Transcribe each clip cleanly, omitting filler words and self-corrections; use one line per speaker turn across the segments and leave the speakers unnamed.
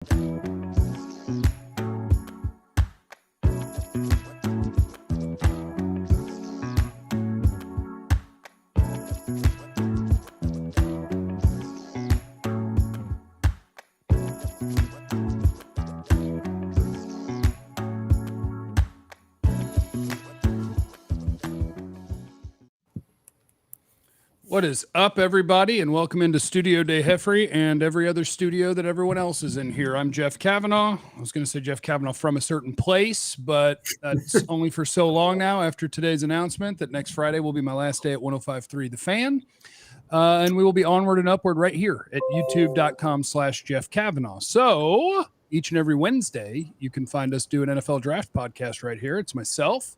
What is up, everybody, and welcome into Studio De Heffrey and every other studio that everyone else is in here. I'm Jeff Cavanaugh. I was going to say Jeff Cavanaugh from a certain place, but that's only for so long now after today's announcement that next Friday will be my last day at 105.3 The Fan. And we will be onward and upward right here at youtube.com/Jeff Cavanaugh. So each and every Wednesday, you can find us do an NFL draft podcast right here. It's myself.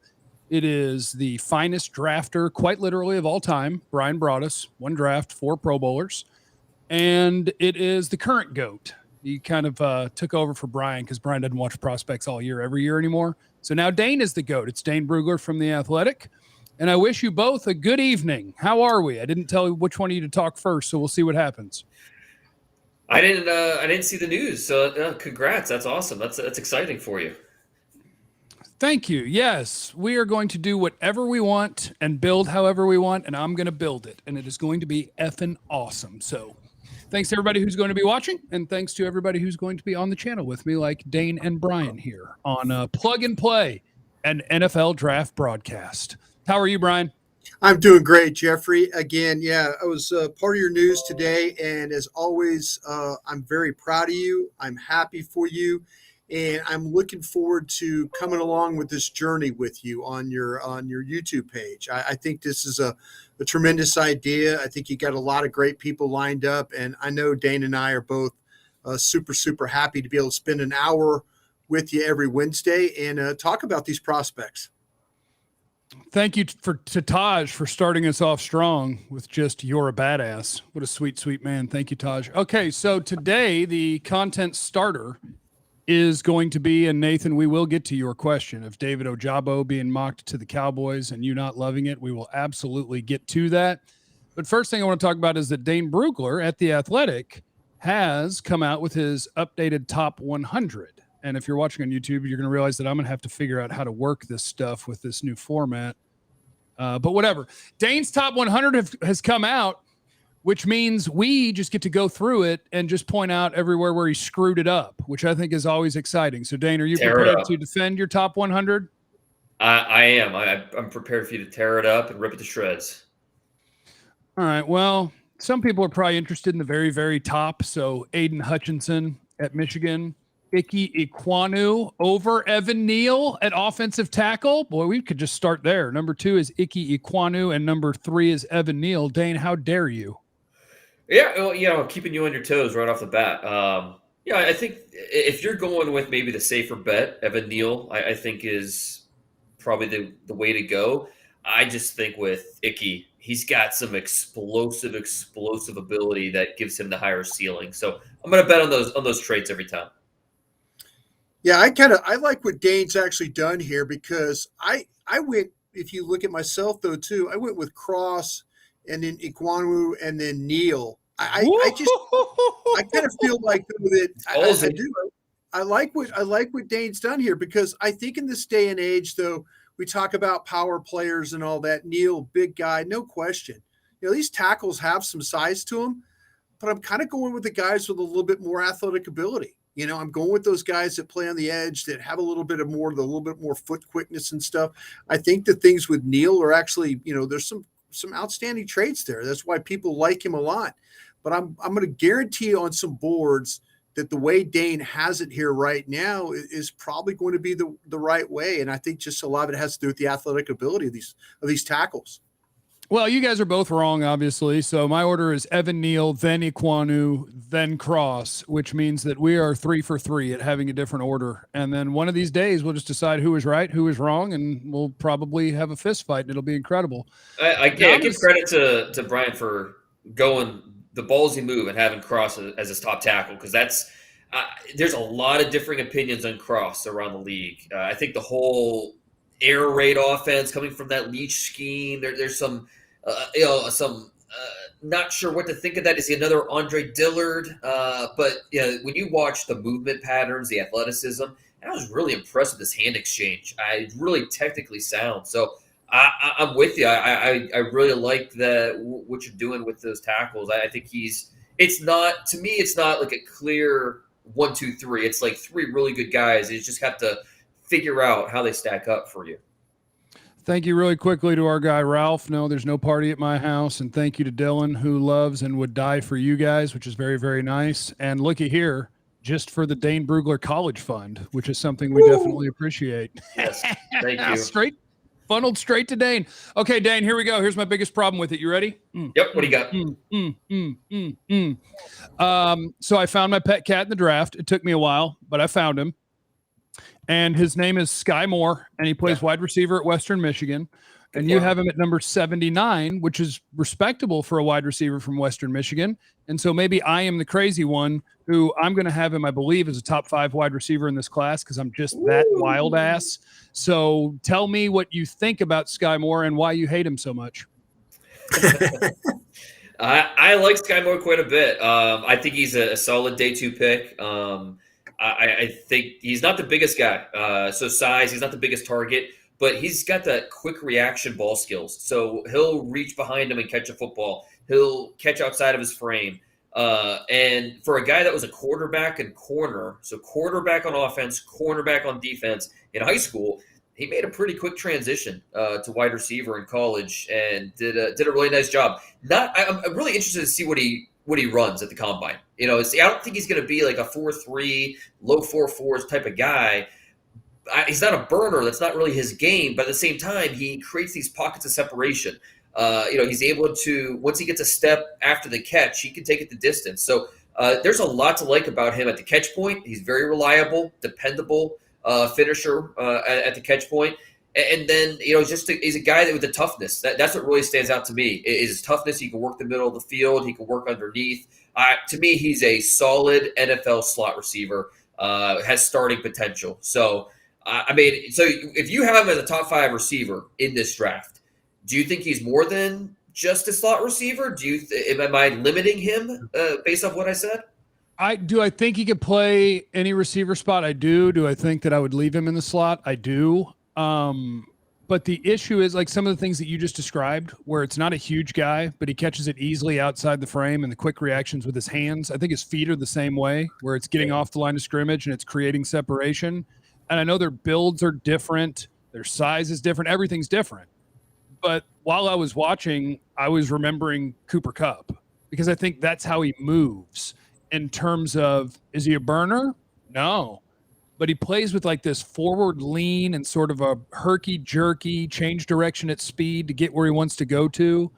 It is the finest drafter, quite literally, of all time, Bryan Broaddus, 1 draft, 4 Pro Bowlers. And it is the current GOAT. He kind of took over for Bryan because Bryan doesn't watch prospects all year, every year anymore. So now Dane is the GOAT. It's Dane Brugler from The Athletic. And I wish you both a good evening. How are we? I didn't tell you which one of you to talk first, so we'll see what happens.
I didn't see the news, so congrats. That's awesome. That's exciting for you.
Thank you. Yes, we are going to do whatever we want and build however we want, and I'm going to build it, and it is going to be effing awesome. So thanks to everybody who's going to be watching, and thanks to everybody who's going to be on the channel with me, like Dane and Bryan here on Plug and Play, an NFL draft broadcast. How are you, Bryan?
I'm doing great, Jeffrey. Again, I was part of your news today, and as always, I'm very proud of you. I'm happy for you. And I'm looking forward to coming along with this journey with you on your YouTube page. I think this is a tremendous idea. I think you got a lot of great people lined up. And I know Dane and I are both super, super happy to be able to spend an hour with you every Wednesday and talk about these prospects.
Thank you to Taj for starting us off strong with just "you're a badass." What a sweet, sweet man. Thank you, Taj. Okay, so today the content starter is going to be, and Nathan, we will get to your question of David Ojabo being mocked to the Cowboys and you not loving it. We will absolutely get to that. But first thing I want to talk about is that Dane Brugler at The Athletic has come out with his updated top 100. And if you're watching on YouTube, you're going to realize that I'm going to have to figure out how to work this stuff with this new format. But whatever. Dane's top 100 has come out, which means we just get to go through it and just point out everywhere where he screwed it up, which I think is always exciting. So, Dane, are you prepared to defend your top 100?
I am. I'm prepared for you to tear it up and rip it to shreds.
All right. Well, some people are probably interested in the very, very top. So, Aiden Hutchinson at Michigan, Ike Ekwonu over Evan Neal at offensive tackle. Boy, we could just start there. Number 2 is Ike Ekwonu, and number 3 is Evan Neal. Dane, how dare you?
Yeah, well, keeping you on your toes right off the bat. I think if you're going with maybe the safer bet, Evan Neal, I think is probably the way to go. I just think with Icky, he's got some explosive ability that gives him the higher ceiling. So I'm going to bet on those traits every time.
Yeah, I like what Dane's actually done here because I went, if you look at myself though too, I went with Cross and then Ekwonu and then Neal. I kind of feel like that I like what Dane's done here because I think in this day and age though, we talk about power players and all that. Neal, big guy, no question. These tackles have some size to them, but I'm kind of going with the guys with a little bit more athletic ability. I'm going with those guys that play on the edge that have a little bit more foot quickness and stuff. I think the things with Neal are actually, there's some outstanding traits there. That's why people like him a lot. But I'm going to guarantee on some boards that the way Dane has it here right now is probably going to be the right way. And I think just a lot of it has to do with the athletic ability of these tackles.
Well, you guys are both wrong, obviously. So my order is Evan Neal, then Ekwonu, then Cross, which means that we are 3 for 3 at having a different order. And then one of these days, we'll just decide who is right, who is wrong, and we'll probably have a fist fight, and it'll be incredible.
I give credit to Bryan for going the ballsy move and having Cross as his top tackle because that's there's a lot of differing opinions on Cross around the league. I think the whole air raid offense coming from that Leach scheme, there's some not sure what to think of that. Is he another Andre Dillard? But yeah, when you watch the movement patterns, the athleticism, I was really impressed with his hand exchange. Really technically sound. So I'm with you. I really like what you're doing with those tackles. I think it's not like a clear 1, 2, 3. It's like 3 really good guys. You just have to figure out how they stack up for you.
Thank you really quickly to our guy, Ralph. No, there's no party at my house. And thank you to Dylan, who loves and would die for you guys, which is very, very nice. And looky here, just for the Dane Brugler College Fund, which is something we definitely appreciate.
Yes, thank you.
Funneled straight to Dane. Okay, Dane, here we go. Here's my biggest problem with it. You ready?
Yep, what do you
got? So I found my pet cat in the draft. It took me a while, but I found him. And his name is Skyy Moore, and he plays wide receiver at Western Michigan. And you have him at number 79, which is respectable for a wide receiver from Western Michigan. And so maybe I am the crazy one who I'm going to have him, I believe, as a top 5 wide receiver in this class because I'm just that wild ass. So tell me what you think about Skyy Moore and why you hate him so much.
I like Skyy Moore quite a bit. I think he's a solid day 2 pick. I think he's not the biggest guy. So size, he's not the biggest target, but he's got that quick reaction ball skills. So he'll reach behind him and catch a football. He'll catch outside of his frame. And for a guy that was a quarterback and corner, so quarterback on offense, cornerback on defense in high school, he made a pretty quick transition to wide receiver in college and did a really nice job. I'm really interested to see what he runs at the combine. I don't think he's going to be like a 4.3, low 4.4s type of guy. He's not a burner. That's not really his game. But at the same time, he creates these pockets of separation. He's able to, once he gets a step after the catch, he can take it the distance. So there's a lot to like about him at the catch point. He's very reliable, dependable finisher at the catch point. And then, he's a guy that with the toughness. That's what really stands out to me is his toughness. He can work the middle of the field. He can work underneath. To me, he's a solid NFL slot receiver, has starting potential. So, so if you have him as a top 5 receiver in this draft, do you think he's more than just a slot receiver? Am I limiting him based off what I said?
I think he could play any receiver spot. I do. Do I think that I would leave him in the slot? I do. But the issue is like some of the things that you just described where it's not a huge guy, but he catches it easily outside the frame and the quick reactions with his hands. I think his feet are the same way where it's getting off the line of scrimmage and it's creating separation. And I know their builds are different. Their size is different. Everything's different. But while I was watching, I was remembering Cooper Kupp because I think that's how he moves in terms of, is he a burner? No. But he plays with like this forward lean and sort of a herky-jerky, change direction at speed to get where he wants to go to.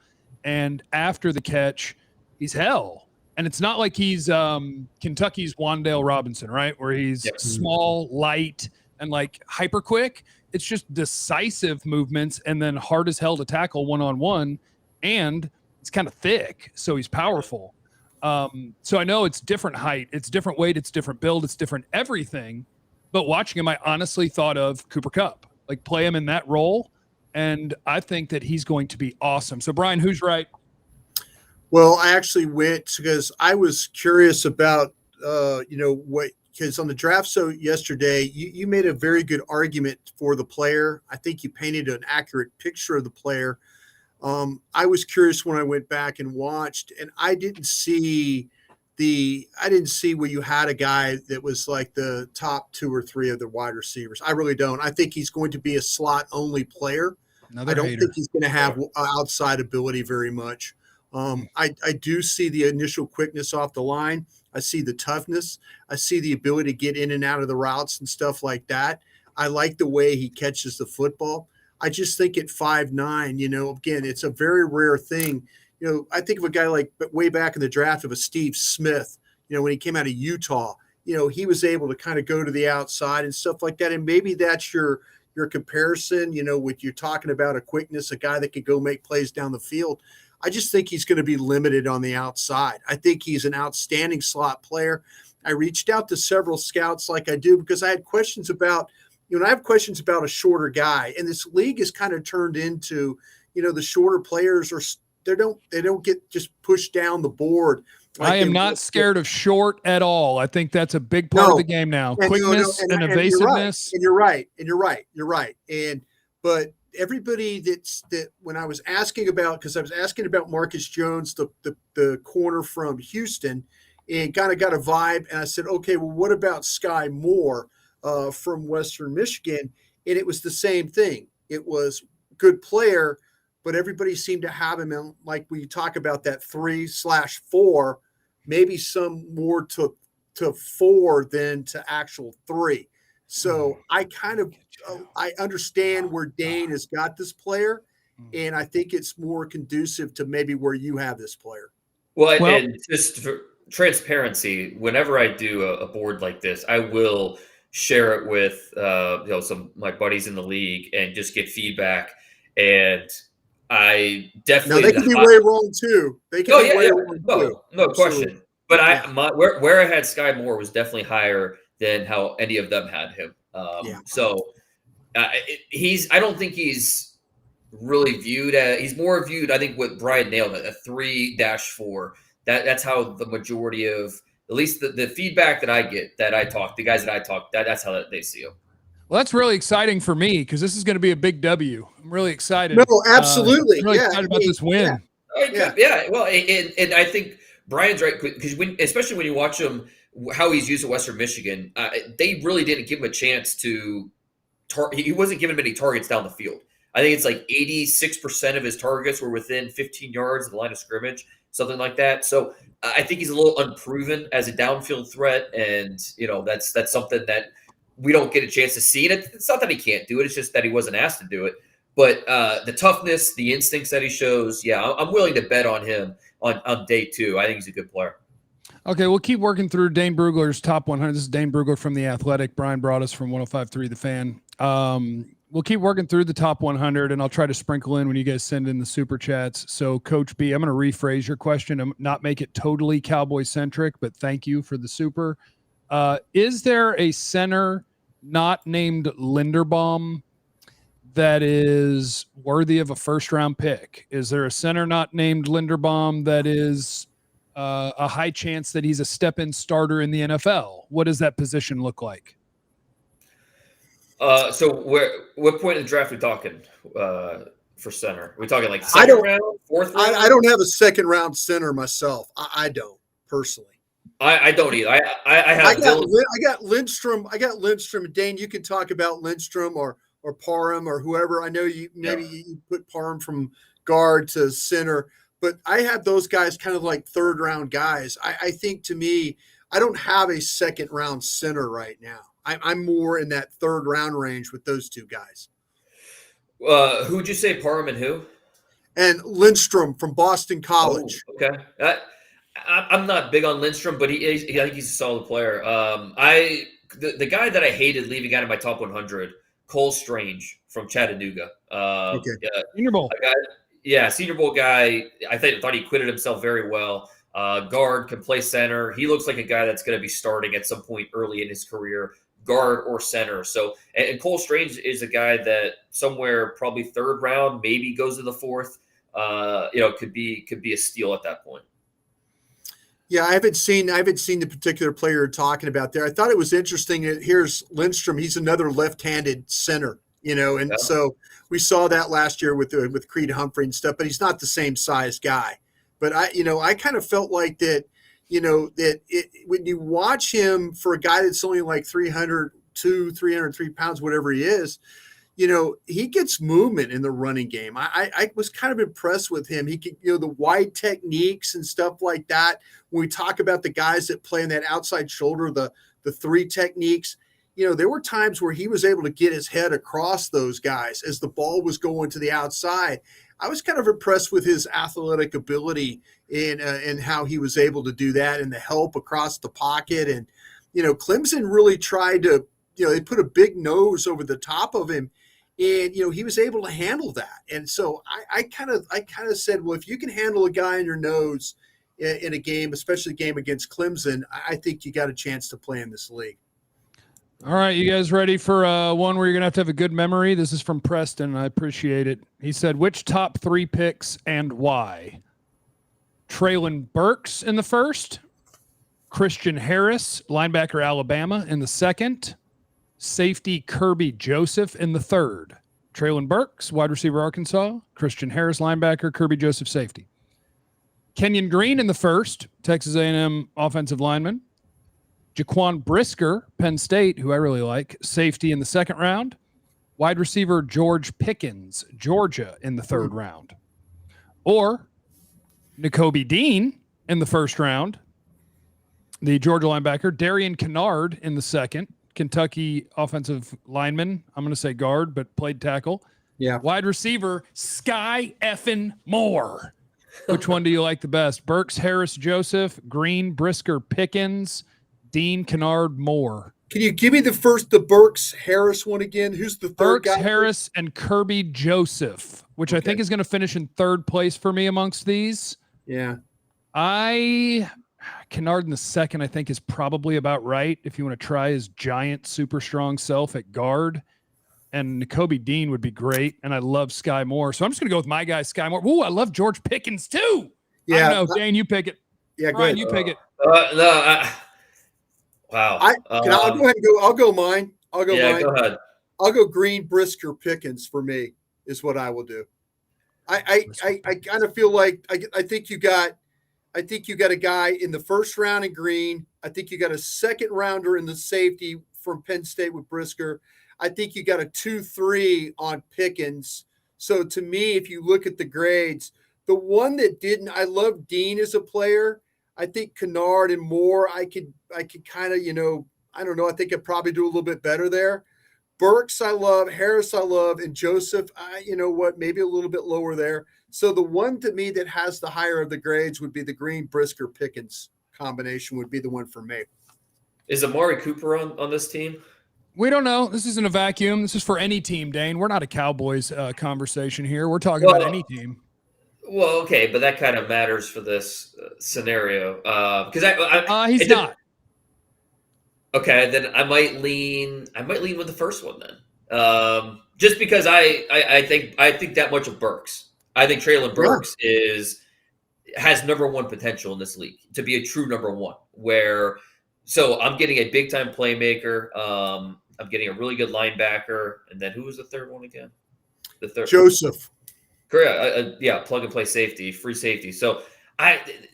And after the catch, he's hell. And it's not like he's Kentucky's Wan'Dale Robinson, right? Where he's small, light, and like hyper quick. It's just decisive movements and then hard as hell to tackle one-on-one. And it's kind of thick, so he's powerful. So I know it's different height, it's different weight, it's different build, it's different everything. But watching him, I honestly thought of Cooper Kupp. Like, play him in that role, and I think that he's going to be awesome. So, Brian, who's right?
Well, I actually went because I was curious about, because on the draft show yesterday, you made a very good argument for the player. I think you painted an accurate picture of the player. I was curious when I went back and watched, and I didn't see where you had a guy that was like the top 2 or 3 of the wide receivers. I really don't. I think he's going to be a slot only player. I don't think he's going to have outside ability very much. I do see the initial quickness off the line. I see the toughness. I see the ability to get in and out of the routes and stuff like that. I like the way he catches the football. I just think at 5'9", again, it's a very rare thing. I think of a guy like way back in the draft of a Steve Smith, when he came out of Utah, he was able to kind of go to the outside and stuff like that. And maybe that's your comparison, with you're talking about a quickness, a guy that could go make plays down the field. I just think he's going to be limited on the outside. I think he's an outstanding slot player. I reached out to several scouts like I do because I had questions about, I have questions about a shorter guy. And this league has kind of turned into, the shorter players are don't get just pushed down the board.
I am not scared of short at all. I think that's a big part of the game now. Quickness and evasiveness.
And you're right. But everybody that when I was asking about, because I was asking about Marcus Jones, the corner from Houston, and kind of got a vibe, and I said, okay, well, what about Skyy Moore from Western Michigan? And it was the same thing. It was good player, but everybody seemed to have him in, like we talk about that 3/4, maybe some more to 4 than to actual 3. So I kind of I understand where Dane has got this player, and I think it's more conducive to maybe where you have this player.
Well, and just for transparency, whenever I do a board like this, I will share it with some of my buddies in the league and just get feedback. And I definitely
they can be way wrong too. They can be way wrong too.
No question. But where I had Skyy Moore was definitely higher than how any of them had him. So I don't think he's really viewed as, he's more viewed, I think, what Bryan nailed it, a 3-4. That's how the majority of, at least the feedback that I get, the guys that I talk, that's how they see him.
Well, that's really exciting for me because this is going to be a big W. I'm really excited.
No, absolutely.
I'm really excited about this win.
Yeah. Well, and I think Bryan's right, because especially when you watch him, how he's used at Western Michigan, they really didn't give him a chance to he wasn't giving him any targets down the field. I think it's like 86% of his targets were within 15 yards of the line of scrimmage, something like that. So I think he's a little unproven as a downfield threat, and that's something that we don't get a chance to see. And it's not that he can't do it; it's just that he wasn't asked to do it. But the toughness, the instincts that he shows, I'm willing to bet on him on day 2. I think he's a good player.
Okay, we'll keep working through Dane Brugler's top 100. This is Dane Brugler from The Athletic, Bryan Broaddus from 105.3 The Fan. We'll keep working through the top 100, and I'll try to sprinkle in when you guys send in the super chats. So, Coach B, I'm going to rephrase your question and not make it totally Cowboy-centric, but thank you for the super. Is there a center not named Linderbaum that is worthy of a first-round pick? Is there a center not named Linderbaum that is a high chance that he's a step-in starter in the NFL? What does that position look like?
So what point in the draft are we talking for center? Are we talking like second round, fourth round?
I don't have a second-round center myself. I don't personally.
I don't either. I
got Lindstrom. I got Lindstrom. Dane, you can talk about Lindstrom or Parham or whoever. I know you you put Parham from guard to center, but I have those guys kind of like third-round guys. I think, to me, I don't have a second-round center right now. I'm more in that third-round range with those two guys.
Who'd you say, Parham and who?
And Lindstrom from Boston College.
Oh, okay. I'm not big on Lindstrom, but I think he's a solid player. The guy that I hated leaving out of my top 100, Cole Strange from Chattanooga.
Senior Bowl.
Senior Bowl guy. I thought he acquitted himself very well. Guard, can play center. He looks like a guy that's going to be starting at some point early in his career, guard or center. So, and Cole Strange is a guy that somewhere probably third round, maybe goes to the fourth. Could be a steal at that point.
Yeah, I haven't seen the particular player you're talking about there. I thought it was interesting. Here's Lindstrom. He's another left-handed center, so we saw that last year with Creed Humphrey and stuff. But he's not the same size guy. But I kind of felt like that, when you watch him, for a guy that's only like 303 pounds, whatever he is, he gets movement in the running game. I was kind of impressed with him. He could, the wide techniques and stuff like that. When we talk about the guys that play in that outside shoulder, the 3 techniques, there were times where he was able to get his head across those guys as the ball was going to the outside. I was kind of impressed with his athletic ability and how he was able to do that, and the help across the pocket. And, Clemson really tried to, they put a big nose over the top of him, and, he was able to handle that. And so I kind of said, well, if you can handle a guy on your nose in a game, especially a game against Clemson, I think you got a chance to play in this league.
All right, you guys ready for one where you're going to have a good memory? This is from Preston. I appreciate it. He said, which top 3 picks and why? Treylon Burks in the first. Christian Harris, linebacker Alabama, in the second. Safety Kirby Joseph in the third. Treylon Burks, wide receiver Arkansas. Christian Harris, linebacker. Kirby Joseph, safety. Kenyon Green in the first. Texas A&M offensive lineman. Jaquan Brisker, Penn State, who I really like, safety in the second round. Wide receiver George Pickens, Georgia, in the third round. Or Nakobe Dean in the first round. The Georgia linebacker, Darian Kennard in the second. Kentucky offensive lineman. I'm going to say guard, but played tackle.
Yeah.
Wide receiver, Skyy Moore. Which one do you like the best? Burks, Harris, Joseph, Green, Brisker, Pickens, Dean, Kennard, Moore.
Can you give me the Burks Harris one again? Who's the third
Burks,
guy?
Harris, and Kirby Joseph, which I think is going to finish in third place for me amongst these.
Yeah.
Kennard in the second, I think, is probably about right if you want to try his giant, super strong self at guard. And Nakobe Dean would be great. And I love Skyy Moore. So I'm just going to go with my guy, Skyy Moore. Ooh, I love George Pickens too.
Yeah.
I don't know. Dane, you pick it.
Yeah, go
Bryan,
ahead.
you pick it.
Wow.
I'll go ahead and go. I'll go mine. I'll go mine.
Go ahead.
I'll go Green, Brisker, Pickens for me is what I will do. I kind of feel like I think you got a guy in the first round in Green. I think you got a second rounder in the safety from Penn State with Brisker. I think you got a 2-3 on Pickens. So to me, if you look at the grades, the one that didn't, I love Dean as a player. I think Kennard and Moore, I could kind of, I don't know. I think I'd probably do a little bit better there. Burks, I love. Harris, I love. And Joseph, maybe a little bit lower there. So the one to me that has the higher of the grades would be the Green, Brisker, Pickens combination would be the one for me.
Is Amari Cooper on this team?
We don't know. This isn't a vacuum. This is for any team, Dane. We're not a Cowboys conversation here. We're talking about any team.
Well, okay, but that kind of matters for this scenario because
he's not.
Okay, then I might lean with the first one then, just because I think that much of Burks. I think Treylon Burks has number one potential in this league to be a true number one. So I'm getting a big time playmaker. I'm getting a really good linebacker, and then who was the third one again? The third
Joseph.
Correct. Plug and play safety, free safety. So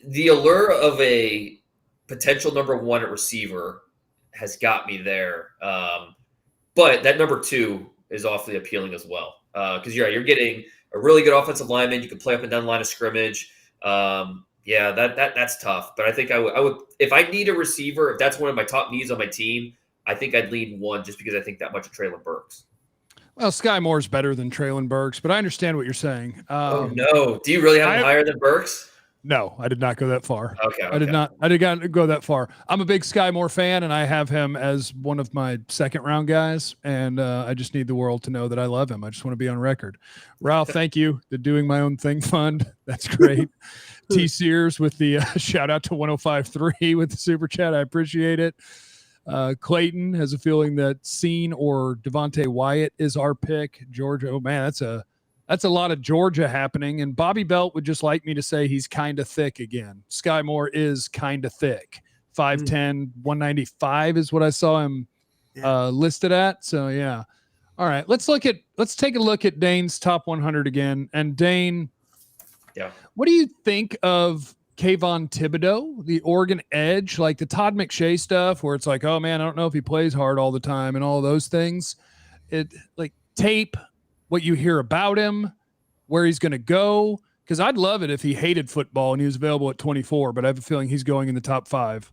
the allure of a potential number one at receiver has got me there. But that number 2 is awfully appealing as well. Because you're getting a really good offensive lineman. You can play up and down the line of scrimmage. That's tough. But I think I would if I need a receiver, if that's one of my top needs on my team, I think I'd lean one just because I think that much of Treylon Burks.
Well, Skyy Moore is better than Treylon Burks, but I understand what you're saying.
Oh no! Do you really have him higher than Burks?
No, I did not go that far.
Okay.
I did not go that far. I'm a big Skyy Moore fan, and I have him as one of my second round guys. And I just need the world to know that I love him. I just want to be on record. Ralph, thank you. The Doing My Own Thing Fund. That's great. T. Sears with the shout out to 105.3 with the super chat. I appreciate it. Clayton has a feeling that Scene or Devontae Wyatt is our pick. Georgia. Oh man, that's a lot of Georgia happening. And Bobby Belt would just like me to say he's kind of thick again. Skyy Moore is kind of thick. 5'10", 195 is what I saw him listed at. So yeah. All right. Let's take a look at Dane's top 100 again. And Dane, what do you think of Kayvon Thibodeaux, the Oregon edge, like the Todd McShay stuff where it's like, oh man, I don't know if he plays hard all the time and all those things. It like tape, what you hear about him, where he's going to go. Because I'd love it if he hated football and he was available at 24, but I have a feeling he's going in the top 5.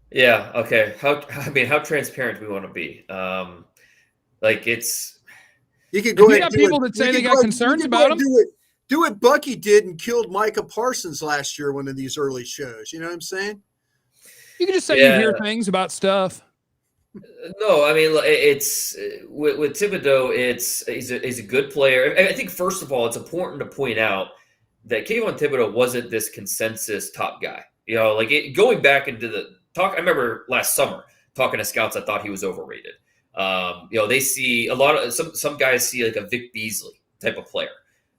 Yeah. Okay. How transparent do we want to be?
You could go ahead.
You got people that say they got concerns about him.
Do what Bucky did and killed Micah Parsons last year, one of these early shows. You know what I'm saying?
You can just say you hear things about stuff.
No, I mean it's with Thibodeaux. He's a good player. I think first of all, it's important to point out that Kayvon Thibodeaux wasn't this consensus top guy. Going back into the talk. I remember last summer talking to scouts that thought he was overrated. They see a lot of some guys see like a Vic Beasley type of player.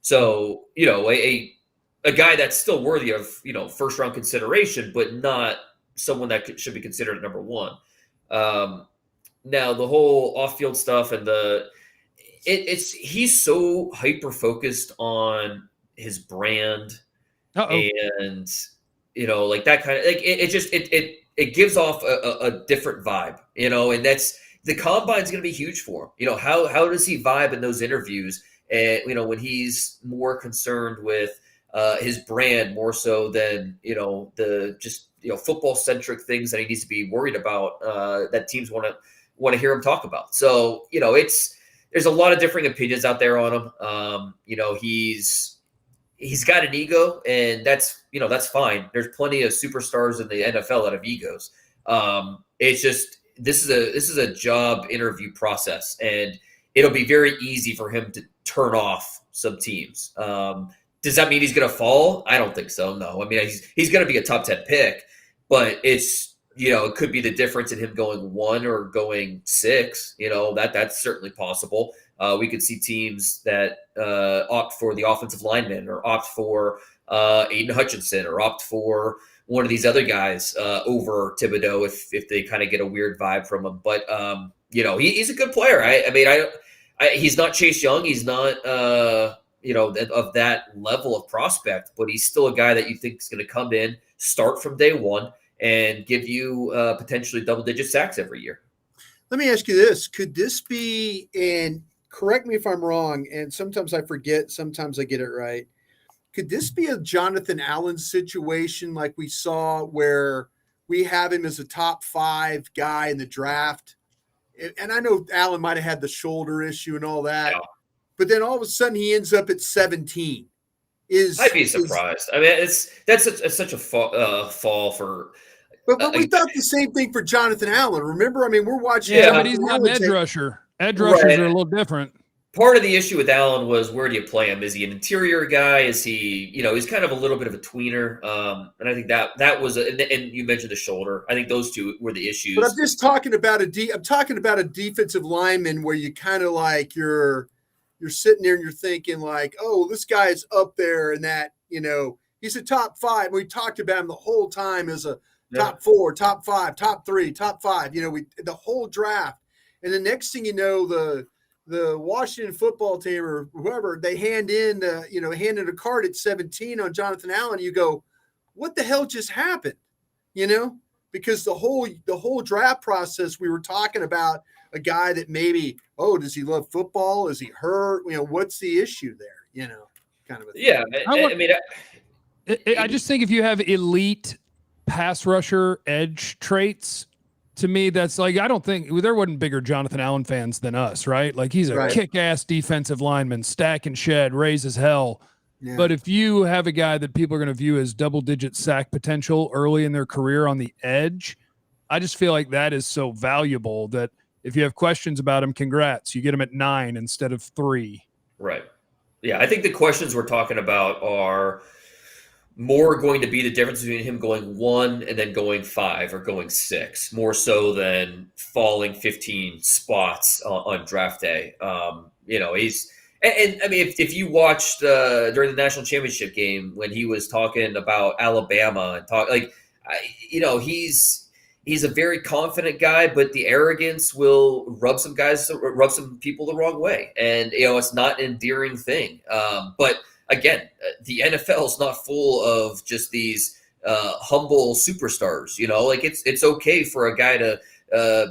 So, a guy that's still worthy of, first round consideration, but not someone that should be considered number one. Now the whole off field stuff and he's so hyper focused on his brand. And like that kind of like it gives off a different vibe, and that's the combine's going to be huge for him. How does he vibe in those interviews? And when he's more concerned with his brand more so than the just football centric things that he needs to be worried about that teams want to hear him talk about. So there's a lot of differing opinions out there on him. He's got an ego, and that's fine. There's plenty of superstars in the NFL that have egos. It's just this is a job interview process, and it'll be very easy for him to turn off some teams. Does that mean he's going to fall? I don't think so. No, I mean he's going to be a top 10 pick, but it's it could be the difference in him going 1 or going 6. That's certainly possible. We could see teams that opt for the offensive lineman or opt for Aiden Hutchinson or opt for one of these other guys over Thibodeaux if they kind of get a weird vibe from him. But, he's a good player. He's not Chase Young. He's not, of that level of prospect, but he's still a guy that you think is going to come in, start from day one, and give you potentially double-digit sacks every year.
Let me ask you this. Could this be, and correct me if I'm wrong, and sometimes I forget, sometimes I get it right. Could this be a Jonathan Allen situation like we saw where we have him as a top 5 guy in the draft? And I know Allen might have had the shoulder issue and all that, but then all of a sudden he ends up at 17.
I'd be surprised. I mean, that's such a fall for.
But we thought the same thing for Jonathan Allen. Remember, I mean, we're watching.
Yeah, but he's not an edge rusher. Edge rushers are a little different.
Part of the issue with Allen was, where do you play him? Is he an interior guy? Is he, he's kind of a little bit of a tweener. And I think that was, and you mentioned the shoulder. I think those two were the issues.
But I'm just talking about I'm talking about a defensive lineman where you kind of like you're sitting there and you're thinking like, oh, this guy's up there and that, he's a top 5. We talked about him the whole time as a top 4, top 5, top 3, top 5, the whole draft. And the next thing you know, the Washington football team or whoever, they hand in a card at 17 on Jonathan Allen. You go, what the hell just happened? Because the whole draft process, we were talking about a guy that maybe, does he love football? Is he hurt? What's the issue there? Kind of a thing.
Yeah.
I just think if you have elite pass rusher edge traits, to me, that's like, I don't think there wasn't bigger Jonathan Allen fans than us, right? Like he's a kick-ass defensive lineman, stack and shed, raise as hell. Yeah. But if you have a guy that people are going to view as double-digit sack potential early in their career on the edge, I just feel like that is so valuable that if you have questions about him, congrats. You get him at 9 instead of 3.
Right. Yeah, I think the questions we're talking about are more going to be the difference between him going 1 and then going 5 or going 6, more so than falling 15 spots on draft day. He's and I mean, if you watched during the national championship game when he was talking about Alabama and he's a very confident guy, but the arrogance will rub some people the wrong way, and it's not an endearing thing. But again, the NFL is not full of just these humble superstars. It's okay for a guy to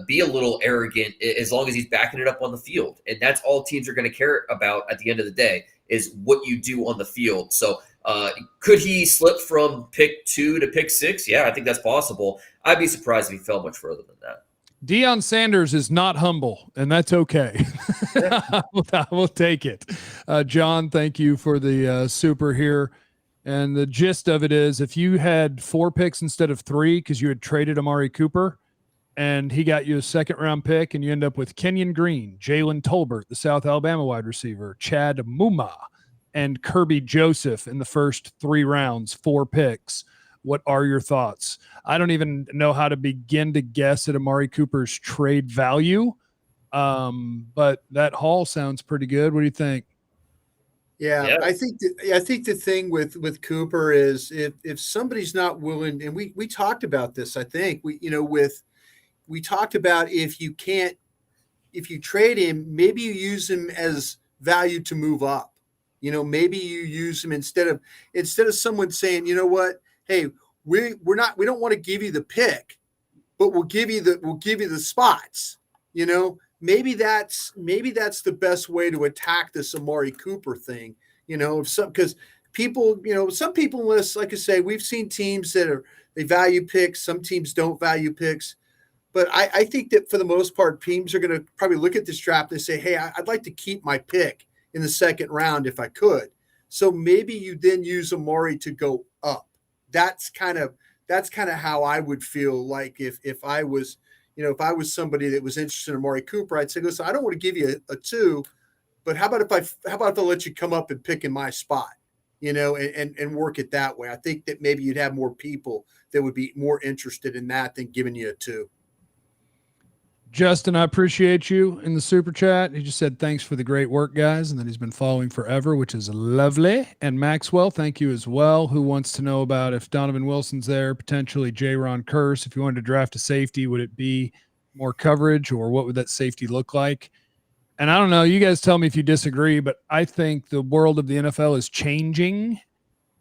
be a little arrogant as long as he's backing it up on the field. And that's all teams are going to care about at the end of the day is what you do on the field. So could he slip from pick 2 to pick 6? Yeah, I think that's possible. I'd be surprised if he fell much further than that.
Deion Sanders is not humble, and that's okay. I will take it. John, thank you for the super here. And the gist of it is, if you had 4 picks instead of 3 because you had traded Amari Cooper and he got you a second-round pick and you end up with Kenyon Green, Jalen Tolbert, the South Alabama wide receiver, Chad Muma, and Kirby Joseph in the first 3 rounds, 4 picks, What are your thoughts? I don't even know how to begin to guess at Amari Cooper's trade value, but that haul sounds pretty good. What do you think?
Yeah, I think the thing with Cooper is if somebody's not willing, and we talked about this. I think we talked about if you trade him, maybe you use him as value to move up. Maybe you use him instead of someone saying, you know what, hey, we don't want to give you the pick, but we'll give you the spots. Maybe that's the best way to attack this Amari Cooper thing. Because people, some people, like I say, we've seen teams they value picks. Some teams don't value picks. But I think that for the most part, teams are going to probably look at this draft and say, hey, I'd like to keep my pick in the second round if I could. So maybe you then use Amari to go up. That's kind of how I would feel like if I was, if I was somebody that was interested in Amari Cooper, I'd say, listen, I don't want to give you a 2, but how about if I let you come up and pick in my spot, and work it that way. I think that maybe you'd have more people that would be more interested in that than giving you a 2.
Justin, I appreciate you in the super chat. He just said, thanks for the great work, guys, and that he's been following forever, which is lovely. And Maxwell, thank you as well, who wants to know about if Donovan Wilson's there, potentially J-Ron Curse. If you wanted to draft a safety, would it be more coverage, or what would that safety look like? And I don't know, you guys tell me if you disagree, but I think the world of the NFL is changing.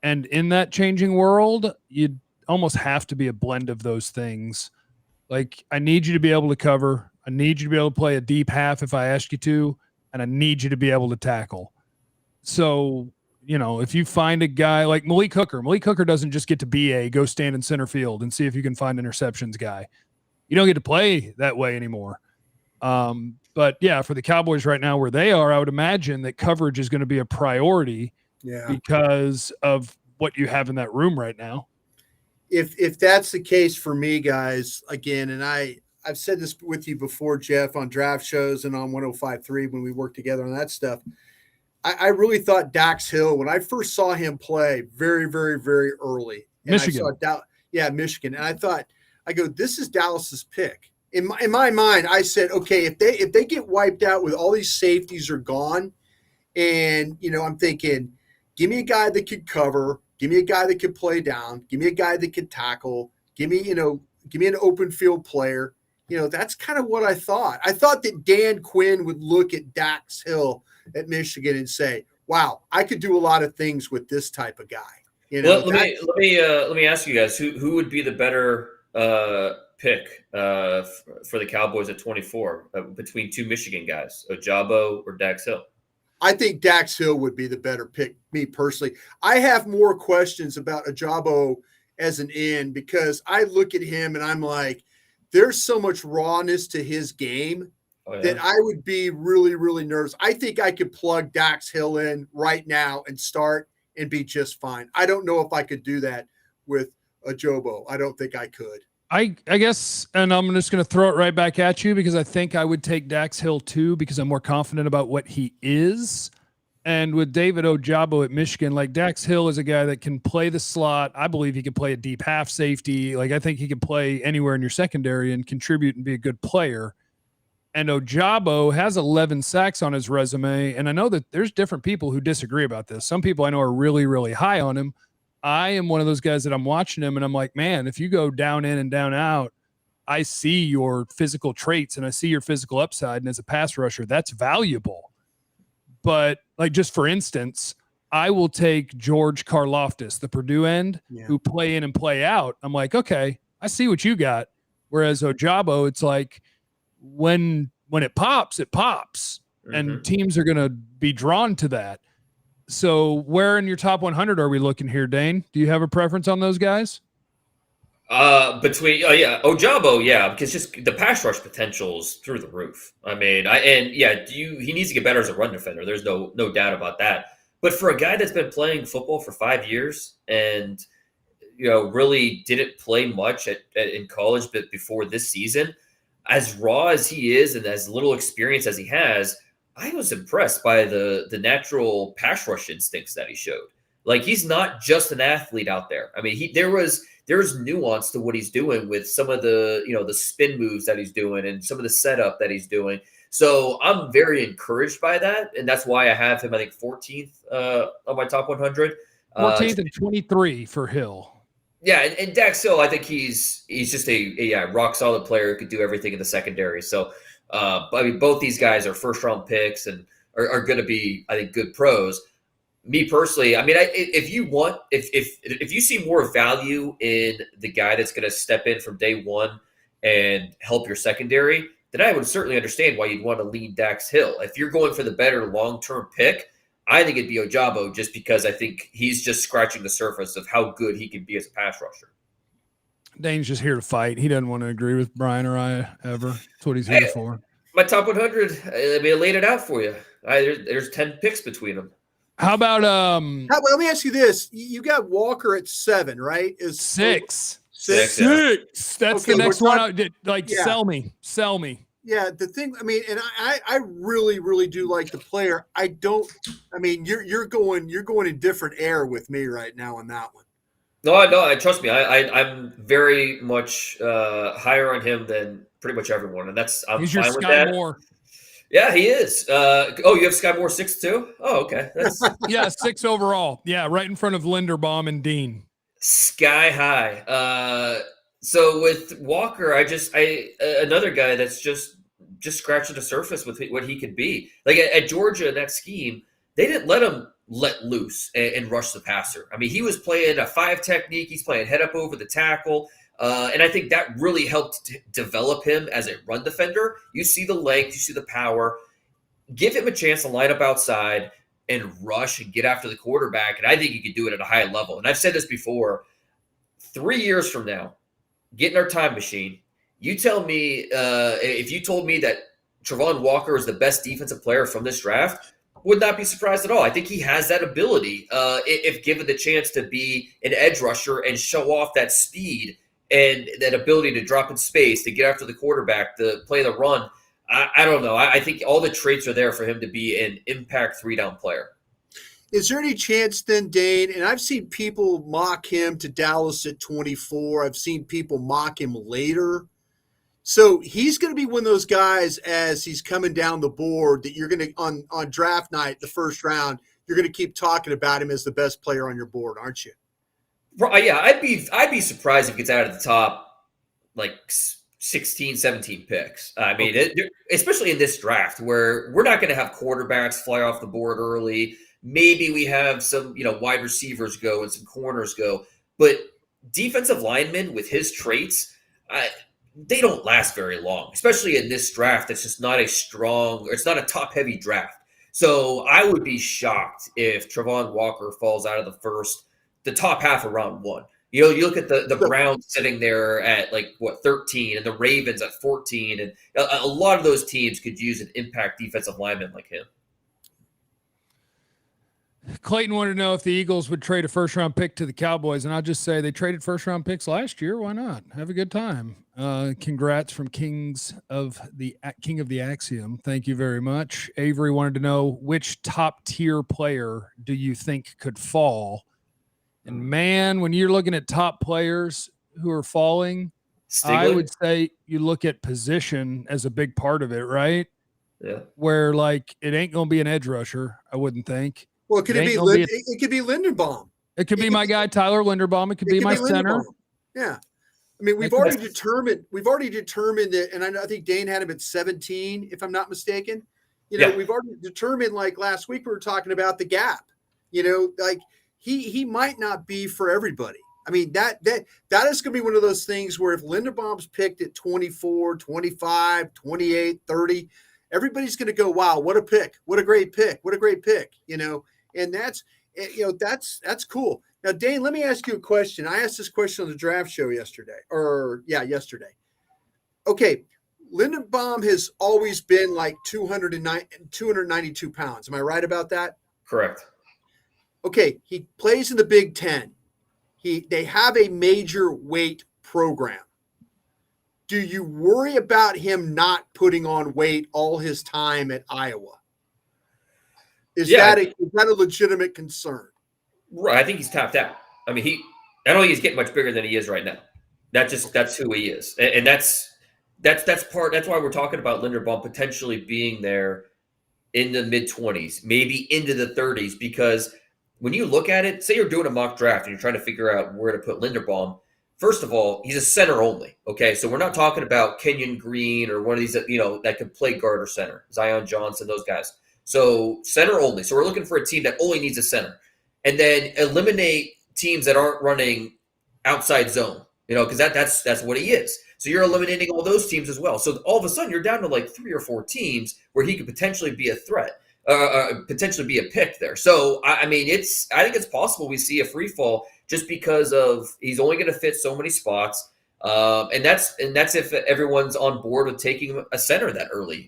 And in that changing world, you'd almost have to be a blend of those things. Like, I need you to be able to cover. I need you to be able to play a deep half if I ask you to, and I need you to be able to tackle. So, if you find a guy like Malik Hooker doesn't just get to go stand in center field and see if you can find interceptions guy. You don't get to play that way anymore. But yeah, for the Cowboys right now where they are, I would imagine that coverage is going to be a priority because of what you have in that room right now.
If that's the case for me, guys, again, and I've said this with you before, Jeff, on draft shows and on 105.3 when we worked together on that stuff, I really thought Dax Hill, when I first saw him play very, very, very early.
Michigan.
Michigan. And I go, this is Dallas's pick. In my mind, I said, okay, if they get wiped out with all these safeties are gone, and, I'm thinking, give me a guy that could cover, give me a guy that could play down, give me a guy that could tackle, give me an open field player. That's kind of what I thought. I thought that Dan Quinn would look at Dax Hill at Michigan and say, wow, I could do a lot of things with this type of guy.
Let me ask you guys, who would be the better pick for the Cowboys at 24 between 2 Michigan guys, Ojabo or Dax Hill?
I think Dax Hill would be the better pick, me personally. I have more questions about Ojabo as an end because I look at him and I'm like, there's so much rawness to his game that I would be really, really nervous. I think I could plug Dax Hill in right now and start and be just fine. I don't know if I could do that with Ojabo. I don't think I could.
I guess, and I'm just going to throw it right back at you because I think I would take Dax Hill too because I'm more confident about what he is. And with David Ojabo at Michigan, like Dax Hill is a guy that can play the slot. I believe he can play a deep half safety. Like I think he can play anywhere in your secondary and contribute and be a good player. And Ojabo has 11 sacks on his resume. And I know that there's different people who disagree about this. Some people I know are really, really high on him. I am one of those guys that I'm watching him and I'm like, man, if you go down in and down out, I see your physical traits and I see your physical upside. And as a pass rusher, that's valuable. But like, just for instance, I will take George Karlaftis, the Purdue end, who play in and play out. I'm like, okay, I see what you got. Whereas Ojabo, it's like when it pops, it pops. Mm-hmm. And teams are going to be drawn to that. So where in your top 100 are we looking here, Dane? Do you have a preference on those guys?
Ojabo, because just the pass rush potential is through the roof. I mean, he needs to get better as a run defender. There's no doubt about that. But for a guy that's been playing football for 5 years and really didn't play much in college, but before this season, as raw as he is and as little experience as he has, I was impressed by the natural pass rush instincts that he showed. Like, he's not just an athlete out there. I mean, there's nuance to what he's doing with some of the, the spin moves that he's doing and some of the setup that he's doing. So I'm very encouraged by that. And that's why I have him, I think, 14th on my top 100.
14th and 23 for Hill.
Yeah, and Dax Hill, I think he's just a rock solid player who could do everything in the secondary. So, I mean, both these guys are first round picks and are going to be, I think, good pros. Me personally, I mean, if you see more value in the guy that's going to step in from day one and help your secondary, then I would certainly understand why you'd want to lean Dax Hill. If you're going for the better long term pick, I think it'd be Ojabo, just because I think he's just scratching the surface of how good he can be as a pass rusher.
Dane's just here to fight. He doesn't want to agree with Brian or I ever. That's what he's here for.
My top 100, I mean, I laid it out for you. There's 10 picks between them.
How about
let me ask you this: you got Walker at 7, right? Is
6?
Six.
That's the next one. I did. Sell me.
Yeah, the thing, I mean, and I really, really do like the player. You're going in different air with me right now on that one.
No, trust me. I'm very much higher on him than pretty much everyone, and
he's
fine
your
with
Skyy
that.
Moore.
Yeah, he is. You have Skyy Moore 6 too? Oh, okay. That's
6 overall. Yeah, right in front of Linderbaum and Dean.
Sky high. So with Walker, another guy that's just scratching the surface with what he could be. Like at Georgia, in that scheme, they didn't let him let loose and rush the passer. I mean, he was playing a 5 technique. He's playing head up over the tackle. And I think that really helped develop him as a run defender. You see the length, you see the power. Give him a chance to line up outside and rush and get after the quarterback. And I think he could do it at a high level. And I've said this before, 3 years from now, get in our time machine. You tell me, if you told me that Travon Walker is the best defensive player from this draft, would not be surprised at all. I think he has that ability, if given the chance to be an edge rusher and show off that speed and that ability to drop in space, to get after the quarterback, to play the run. I don't know. I think all the traits are there for him to be an impact 3-down player.
Is there any chance then, Dane, and I've seen people mock him to Dallas at 24. I've seen people mock him later. So he's going to be one of those guys as he's coming down the board that you're going to, on draft night, the first round, you're going to keep talking about him as the best player on your board, aren't you?
Yeah, I'd be surprised if he gets out of the top, like 16, 17 picks. I mean, especially in this draft where we're not going to have quarterbacks fly off the board early. Maybe we have some, wide receivers go and some corners go. But defensive linemen with his traits, they don't last very long, especially in this draft. It's just not it's not a top-heavy draft. So I would be shocked if Travon Walker falls out of the top half of round 1. You look at the Browns sitting there at 13, and the Ravens at 14, and a lot of those teams could use an impact defensive lineman like him.
Clayton wanted to know if the Eagles would trade a first-round pick to the Cowboys, and I'll just say they traded first-round picks last year. Why not? Have a good time. Congrats from King of the Axiom. Thank you very much. Avery wanted to know which top-tier player do you think could fall? And, man, when you're looking at top players who are falling,
Stigler?
I would say you look at position as a big part of it, right?
Yeah.
Where, it ain't going to be an edge rusher, I wouldn't think.
Well, it could be Linderbaum.
It could be my guy Tyler Linderbaum. It could be my center.
Yeah, I mean we've already determined that, and I think Dane had him at 17, if I'm not mistaken. We've already determined. Like last week, we were talking about the gap. He might not be for everybody. I mean that is going to be one of those things where if Linderbaum's picked at 24, 25, 28, 30, everybody's going to go, wow, what a pick. What a great pick. What a great pick. And that's cool. Now, Dane, let me ask you a question. I asked this question on the draft show yesterday. Okay. Linderbaum has always been 292 pounds. Am I right about that?
Correct.
Okay. He plays in the Big Ten. They have a major weight program. Do you worry about him not putting on weight all his time at Iowa? Is that a legitimate concern?
Right, I think he's tapped out. I mean, I don't think he's getting much bigger than he is right now. That's who he is, and that's part. That's why we're talking about Linderbaum potentially being there in the mid-20s, maybe into the 30s, because when you look at it, say you're doing a mock draft and you're trying to figure out where to put Linderbaum. First of all, he's a center only. Okay, so we're not talking about Kenyon Green or one of these that could play guard or center, Zion Johnson, those guys. So center only. So we're looking for a team that only needs a center, and then eliminate teams that aren't running outside zone. Because that's what he is. So you're eliminating all those teams as well. So all of a sudden you're down to like 3 or 4 teams where he could potentially be a threat, potentially be a pick there. So I think it's possible we see a free fall just because of he's only going to fit so many spots, and that's if everyone's on board with taking a center that early.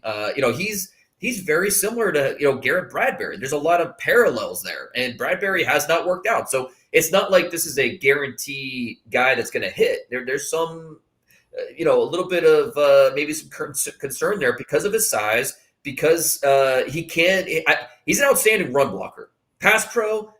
He's very similar to Garrett Bradbury. There's a lot of parallels there, and Bradbury has not worked out. So it's not like this is a guarantee guy that's going to hit. There's some, a little bit of maybe some concern there because of his size, because he's an outstanding run blocker. Pass pro,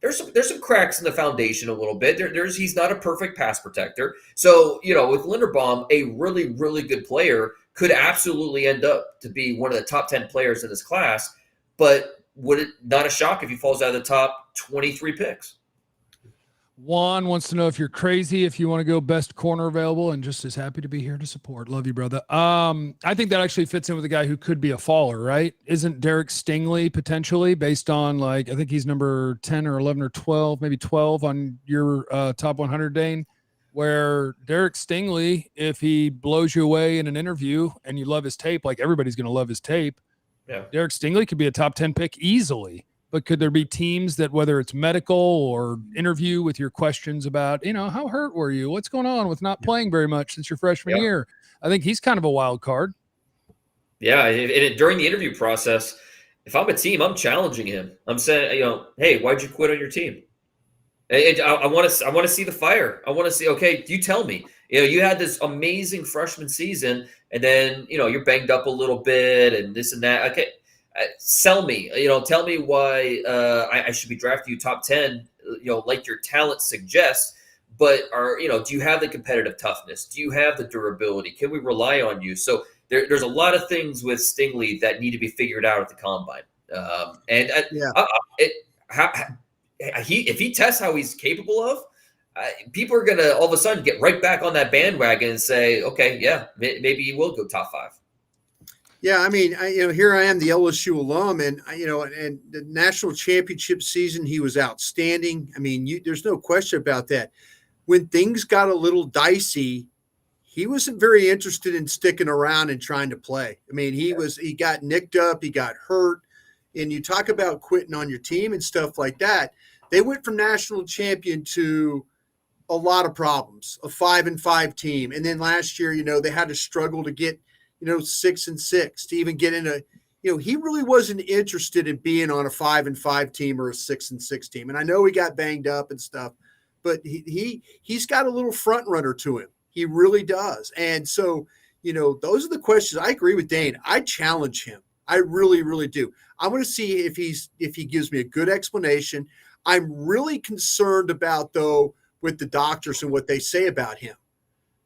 there's some cracks in the foundation a little bit. He's not a perfect pass protector. So, with Linderbaum, a really, really good player could absolutely end up to be one of the top 10 players in this class. But would it not a shock if he falls out of the top 23 picks?
Juan wants to know if you're crazy, if you want to go best corner available, and just as happy to be here to support. Love you, brother. I think that actually fits in with a guy who could be a faller, right? Isn't Derek Stingley potentially based on I think he's number 10 or 11 or 12, maybe 12 on your top 100, Dane, where Derek Stingley, if he blows you away in an interview and you love his tape, like everybody's going to love his tape, Derek Stingley could be a top 10 pick easily. But could there be teams that, whether it's medical or interview with your questions about, how hurt were you? What's going on with not playing very much since your freshman year? I think he's kind of a wild card. Yeah,
and during the interview process, if I'm a team, I'm challenging him. I'm saying, hey, why'd you quit on your team? I want to see the fire. I want to see, okay, you tell me. You had this amazing freshman season, and then, you're banged up a little bit and this and that. Okay. Sell me, tell me why I should be drafting you top 10, like your talent suggests, but do you have the competitive toughness? Do you have the durability? Can we rely on you? So there's a lot of things with Stingley that need to be figured out at the combine. If he tests how he's capable of, people are going to all of a sudden get right back on that bandwagon and say, okay, yeah, maybe he will go top 5.
Yeah, I mean, here I am, the LSU alum, and and the national championship season, he was outstanding. I mean, there's no question about that. When things got a little dicey, he wasn't very interested in sticking around and trying to play. I mean, he got nicked up, he got hurt, and you talk about quitting on your team and stuff like that. They went from national champion to a lot of problems, a 5-5 team, and then last year, they had to struggle to get 6-6 to even get in he really wasn't interested in being on a 5-5 team or a 6-6 team. And I know he got banged up and stuff, but he's got a little front runner to him. He really does. And so, those are the questions. I agree with Dane. I challenge him. I really, really do. I want to see if he gives me a good explanation. I'm really concerned about, though, with the doctors and what they say about him,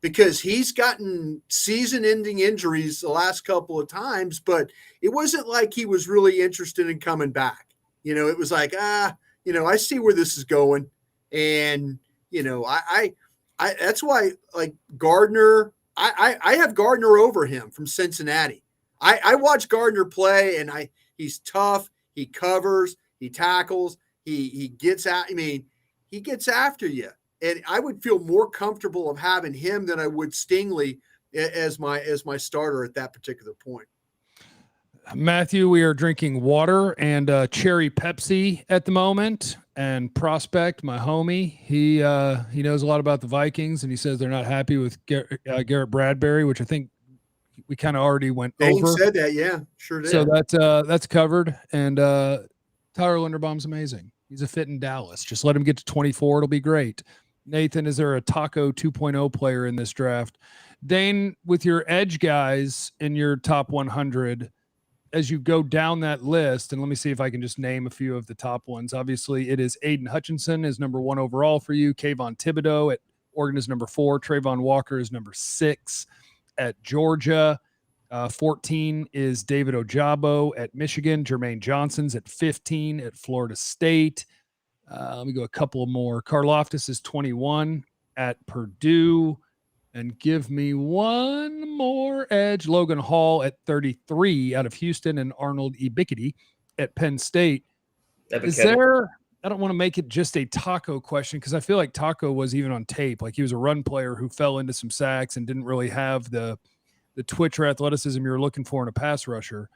because he's gotten season-ending injuries the last couple of times, but it wasn't like he was really interested in coming back. It was like, I see where this is going. And, I that's why, like, Gardner, I have Gardner over him from Cincinnati. I watch Gardner play, and he's tough. He covers, he tackles, he gets out. I mean, he gets after you. And I would feel more comfortable of having him than I would Stingley as my starter at that particular point.
Matthew, we are drinking water and cherry Pepsi at the moment. And Prospect, my homie, he knows a lot about the Vikings, and he says they're not happy with Garrett Bradbury, which I think we kind of already went
Dane
over.
Said that, yeah, sure did.
So that's covered. And Tyler Linderbaum's amazing. He's a fit in Dallas. Just let him get to 24; it'll be great. Nathan, is there a Taco 2.0 player in this draft? Dane, with your edge guys in your top 100, as you go down that list, and let me see if I can just name a few of the top ones. Obviously, it is Aiden Hutchinson is number 1 overall for you. Kayvon Thibodeaux at Oregon is number 4. Travon Walker is number 6 at Georgia. 14 is David Ojabo at Michigan. Jermaine Johnson's at 15 at Florida State. Let me go a couple more. Karloftis is 21 at Purdue. And give me one more edge. Logan Hall at 33 out of Houston, and Arnold Ebiketie at Penn State. Is there, I don't want to make it just a Taco question, because I feel like Taco was even on tape. Like, he was a run player who fell into some sacks and didn't really have the twitch or athleticism you're looking for in a pass rusher.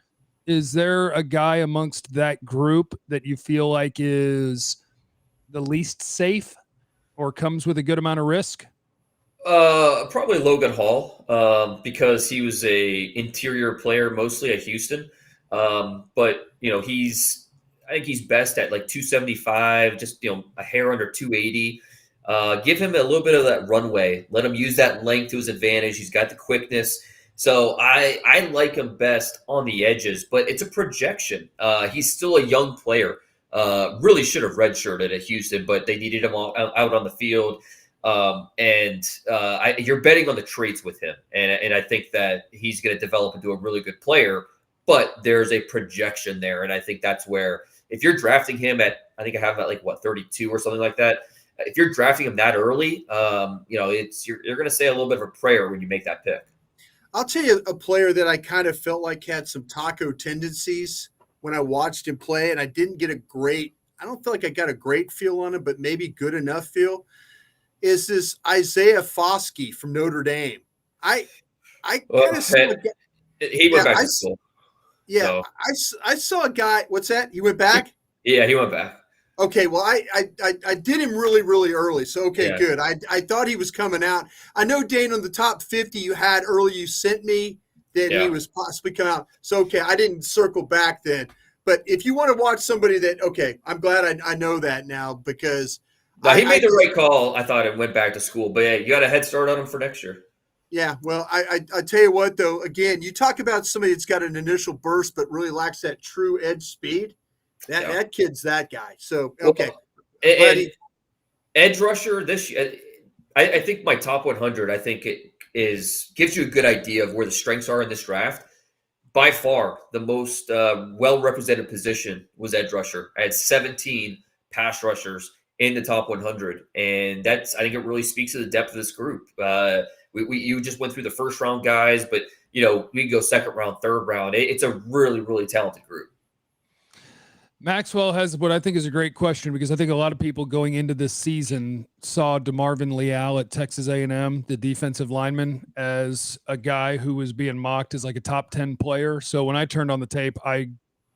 Is there a guy amongst that group that you feel like is the least safe or comes with a good amount of risk?
Probably Logan Hall, because he was a interior player mostly at Houston. But I think he's best at like 275, just a hair under 280. Give him a little bit of that runway. Let him use that length to his advantage. He's got the quickness. So I like him best on the edges, but it's a projection. He's still a young player. Really should have redshirted at Houston, but they needed him out on the field. You're betting on the traits with him, and I think that he's going to develop into a really good player. But there's a projection there, and I think that's where, if you're drafting him at, I think I have him at 32 or something like that. If you're drafting him that early, you're going to say a little bit of a prayer when you make that pick.
I'll tell you a player that I kind of felt like had some Taco tendencies when I watched him play, and I didn't get I don't feel like I got a great feel on him, but maybe good enough feel, is this Isaiah Foskey from Notre Dame. I kind of saw
he went back to school.
Yeah, so. I saw a guy. What's that? He went back?
Yeah, he went back.
Okay, well, I did him really, really early. So, okay,
yeah.
Good. I thought he was coming out. I know, Dane, on the top 50 you had early, you sent me that he was possibly coming out. So, okay, I didn't circle back then. But if you want to watch somebody that, okay, I'm glad I know that now, because
he made the right call, I thought, and went back to school. But yeah, you got a head start on him for next year.
Yeah, well, I tell you what, though, again, you talk about somebody that's got an initial burst but really lacks that true edge speed. That kid's that guy. So, okay.
And edge rusher this year, I think my top 100, I think it gives you a good idea of where the strengths are in this draft. By far, the most well-represented position was edge rusher. I had 17 pass rushers in the top 100, and I think it really speaks to the depth of this group. You just went through the first round guys, but we can go second round, third round. It's a really, really talented group.
Maxwell has what I think is a great question, because I think a lot of people going into this season saw DeMarvin Leal at Texas A&M, the defensive lineman, as a guy who was being mocked as like a top 10 player. So when I turned on the tape, I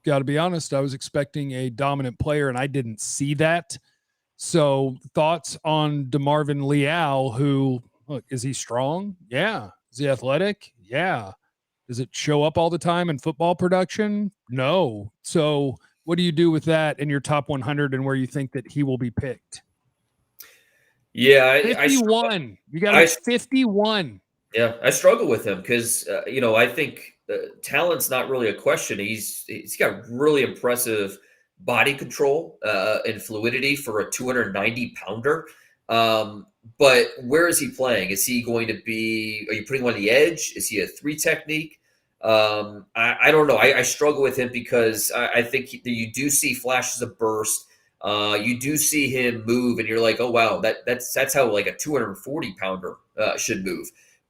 got to be honest, I was expecting a dominant player, and I didn't see that. So thoughts on DeMarvin Leal, who, look, is he strong? Yeah. Is he athletic? Yeah. Does it show up all the time in football production? No. So what do you do with that in your top 100 and where you think that he will be picked?
Yeah,
51. You got 51.
Yeah, I struggle with him because I think talent's not really a question. He's got really impressive body control and fluidity for a 290 pounder. But where is he playing? Is he going to be? Are you putting him on the edge? Is he a 3 technique? I don't know. I struggle with him because I think you do see flashes of burst. You do see him move, and you're like, oh wow, that's how like a 240 pounder should move.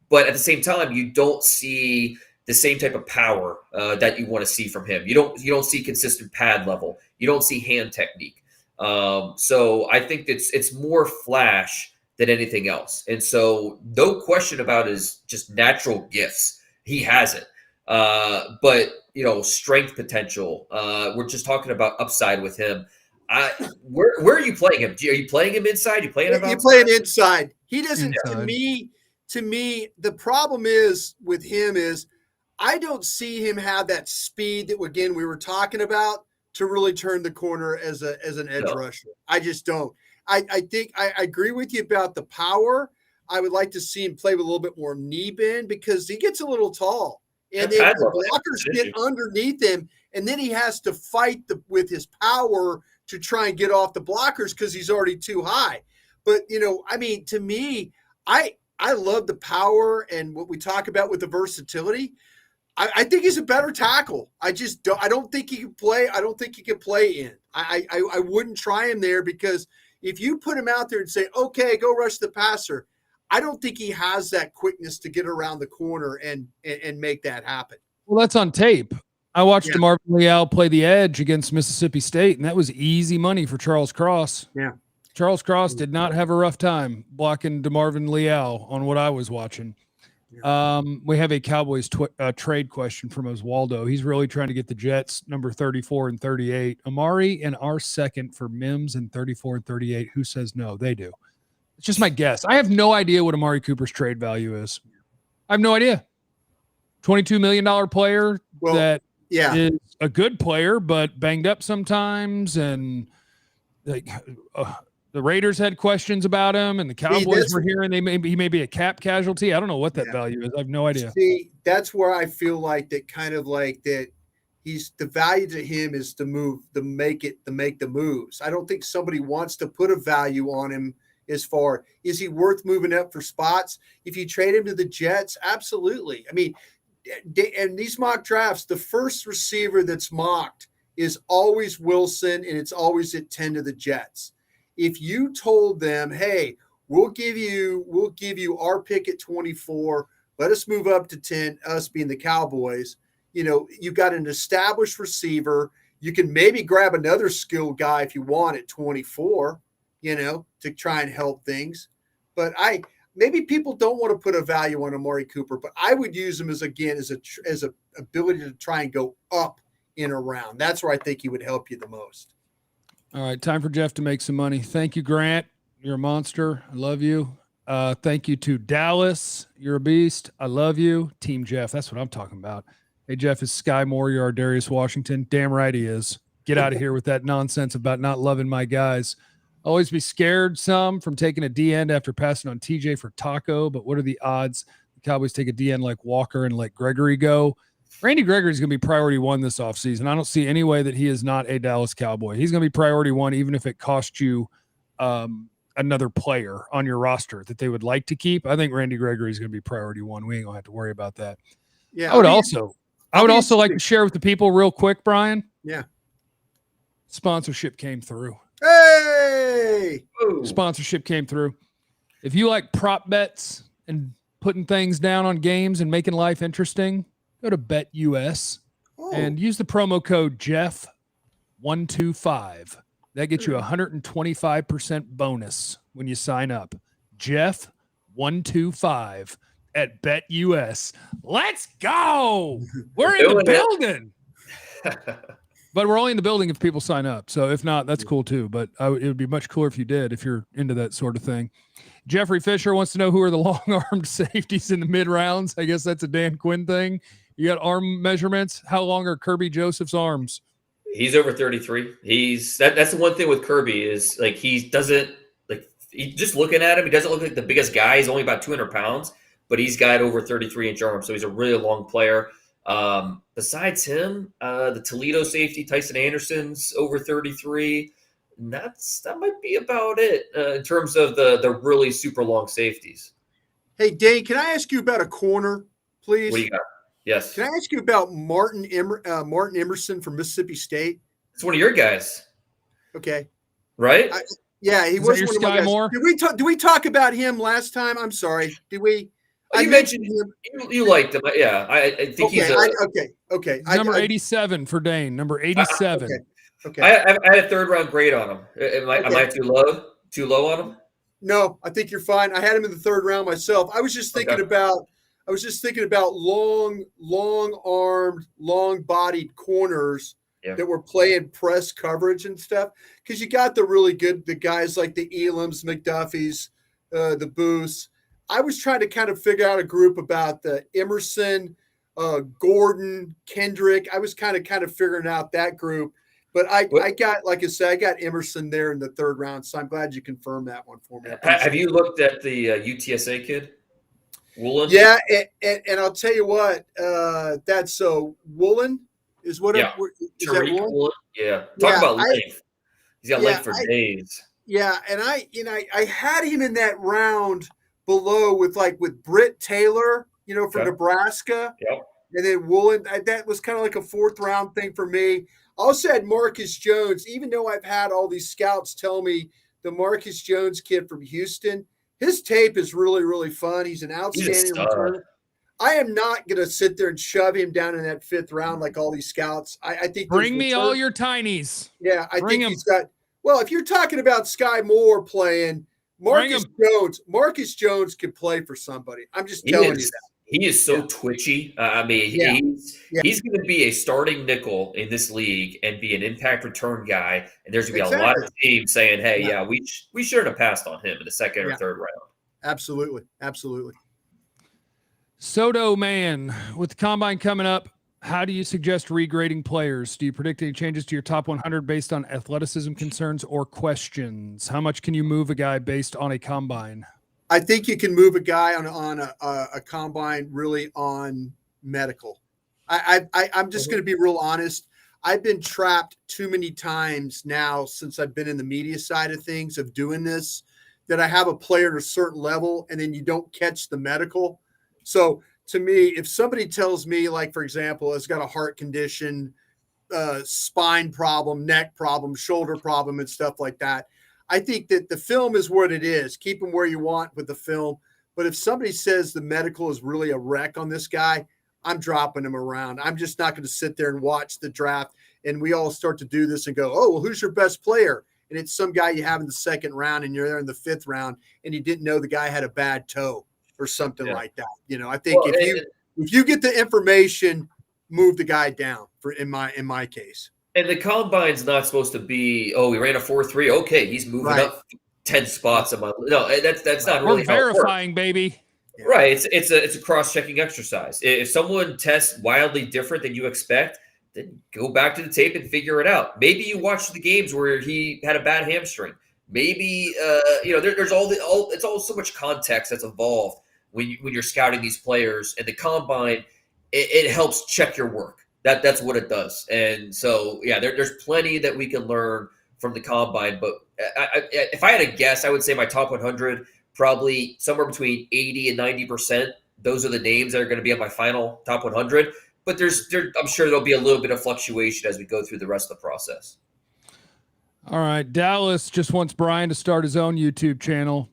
But at the same time, you don't see the same type of power that you want to see from him. You don't see consistent pad level. You don't see hand technique. So I think it's more flash than anything else. And so no question about his just natural gifts. He has it. But strength potential. We're just talking about upside with him. Where are you playing him? Are you playing him inside? You playing him outside?
You play it inside. He doesn't. To me, the problem is with him is I don't see him have that speed that again we were talking about to really turn the corner as an edge rusher. I just don't. I think I agree with you about the power. I would like to see him play with a little bit more knee bend because he gets a little tall. And then
I
the
love that.
blockers get underneath him, and then he has to fight with his power to try and get off the blockers because he's already too high. But, to me, I love the power and what we talk about with the versatility. I think he's a better tackle. I don't think he can play. I don't think he can play in. I wouldn't try him there because if you put him out there and say, okay, go rush the passer, I don't think he has that quickness to get around the corner and make that happen.
Well, that's on tape. I watched DeMarvin Leal play the edge against Mississippi State, and that was easy money for Charles Cross.
Yeah.
Charles Cross did not have a rough time blocking DeMarvin Leal on what I was watching. We have a Cowboys trade question from Oswaldo. He's really trying to get the Jets number 34 and 38. Amari and our second for Mims and 34 and 38. Who says no? They do. It's just my guess. I have no idea what Amari Cooper's trade value is. I have no idea. $22 million player is a good player, but banged up sometimes. And the Raiders had questions about him, and the Cowboys were hearing he may be a cap casualty. I don't know what that value is. I have no idea.
See, that's where I feel like that kind of like that he's the value to him is to make the moves. I don't think somebody wants to put a value on him as far is he worth moving up for spots? If you trade him to the Jets, absolutely. I mean, and these mock drafts, the first receiver that's mocked is always Wilson, and it's always at 10 to the Jets. If you told them, hey, we'll give you our pick at 24, let us move up to 10, us being the Cowboys, you've got an established receiver. You can maybe grab another skilled guy if you want at 24, to try and help things. But maybe people don't want to put a value on Amari Cooper, but I would use him as a ability to try and go up in a round. That's where I think he would help you the most.
All right, time for Jeff to make some money. Thank you, Grant. You're a monster. I love you. Thank you to Dallas. You're a beast. I love you. Team Jeff. That's what I'm talking about. Hey, Jeff, is Skyy Moore your Darius Washington? Damn right he is. Get out of here with that nonsense about not loving my guys. Always be scared some from taking a D-end after passing on TJ for Taco, but what are the odds the Cowboys take a D-end like Walker and let Gregory go? Randy Gregory is going to be priority one this offseason. I don't see any way that he is not a Dallas Cowboy. He's going to be priority one, even if it costs you another player on your roster that they would like to keep. I think Randy Gregory is going to be priority one. We ain't going to have to worry about that.
Yeah,
I would also like to share with the people real quick, Brian.
Yeah.
Sponsorship came through.
Hey!
Sponsorship came through. If you like prop bets and putting things down on games and making life interesting, go to BetUS and use the promo code Jeff125. That gets you 125% bonus when you sign up. Jeff125 at BetUS. Let's go! We're in the building. But we're only in the building if people sign up. So if not, that's cool too. But it would be much cooler if you did, if you're into that sort of thing. Jeffrey Fisher wants to know who are the long-armed safeties in the mid-rounds. I guess that's a Dan Quinn thing. You got arm measurements. How long are Kirby Joseph's arms?
He's over 33. That's the one thing with Kirby is like he doesn't like just looking at him, he doesn't look like the biggest guy. He's only about 200 pounds, but he's got over 33-inch arms, so he's a really long player. Besides him, the Toledo safety Tyson Anderson's over 33. And that might be about it in terms of the really super long safeties.
Hey, Dane, can I ask you about a corner, please?
What do you got? Yes.
Can I ask you about Martin Emerson from Mississippi State?
It's one of your guys.
Okay.
Right?
He was
your
one of my
Skyy
guys.
Moore?
Did we talk about him last time? I'm sorry. Did we?
I mentioned him. You liked him. Yeah. I think he's
okay.
Number 87 for Dane. Number 87.
Okay.
I had a third-round grade on him. Am I too low? Too low on him?
No, I think you're fine. I had him in the third round myself. I was just thinking about long-armed, long-bodied corners that were playing press coverage and stuff. Because you got the guys like the Elams, McDuffies, the Booths. I was trying to kind of figure out a group about the Emerson, Gordon, Kendrick. I was kind of figuring out that group. But I got, like I said, I got Emerson there in the third round. So I'm glad you confirmed that one for me.
Have you looked at the UTSA kid? Woolen.
Yeah, and I'll tell you what, that's Woolen is what.
Yeah.
Is that
Tariq
Woolen?
Woolen. Yeah. Talk
Yeah,
about length. He's got length for
I
days.
yeah, and I had him in that round below with Britt Taylor, for
Okay.
Nebraska,
Yep.
and then Woolen. That was kind of like a fourth round thing for me. Also had Marcus Jones, even though I've had all these scouts tell me the Marcus Jones kid from Houston, his tape is really, really fun. He's an outstanding returner. I am not going to sit there and shove him down in that fifth round like all these scouts. I think
Bring me all your tinies.
Yeah, I
Bring
think
him.
he's got. Well, if you're talking about Skyy Moore playing, Marcus Jones could play for somebody. I'm just telling you that.
He is so twitchy. He's going to be a starting nickel in this league and be an impact return guy. And there's going to be a lot of teams saying, "Hey, we shouldn't have passed on him in the second or third round."
Absolutely.
Soto man, with the combine coming up, how do you suggest regrading players? Do you predict any changes to your top 100 based on athleticism concerns or questions? How much can you move a guy based on a combine?
I think you can move a guy on a combine really on medical. I'm just going to be real honest. I've been trapped too many times now since I've been in the media side of things of doing this, that I have a player at a certain level and then you don't catch the medical. So to me, if somebody tells me, like, for example, has got a heart condition, spine problem, neck problem, shoulder problem, and stuff like that, I think that the film is what it is. Keep him where you want with the film. But if somebody says the medical is really a wreck on this guy, I'm dropping him around. I'm just not going to sit there and watch the draft and we all start to do this and go, oh, well, who's your best player? And it's some guy you have in the second round and you're there in the fifth round and you didn't know the guy had a bad toe or something like that. I think if you get the information, move the guy down in my case.
And the combine's not supposed to be, we ran a 4.3. Okay, he's moving up 10 spots a month. No, that's not really
how verifying, baby.
Yeah. Right. It's a cross-checking exercise. If someone tests wildly different than you expect, then go back to the tape and figure it out. Maybe you watched the games where he had a bad hamstring. Maybe there's it's all so much context that's involved when you're scouting these players, and the combine it helps check your work. That's what it does. And so, there's plenty that we can learn from the combine. But if I had to guess, I would say my top 100, probably somewhere between 80 and 90%. Those are the names that are going to be on my final top 100. But I'm sure there'll be a little bit of fluctuation as we go through the rest of the process.
All right. Dallas just wants Bryan to start his own YouTube channel.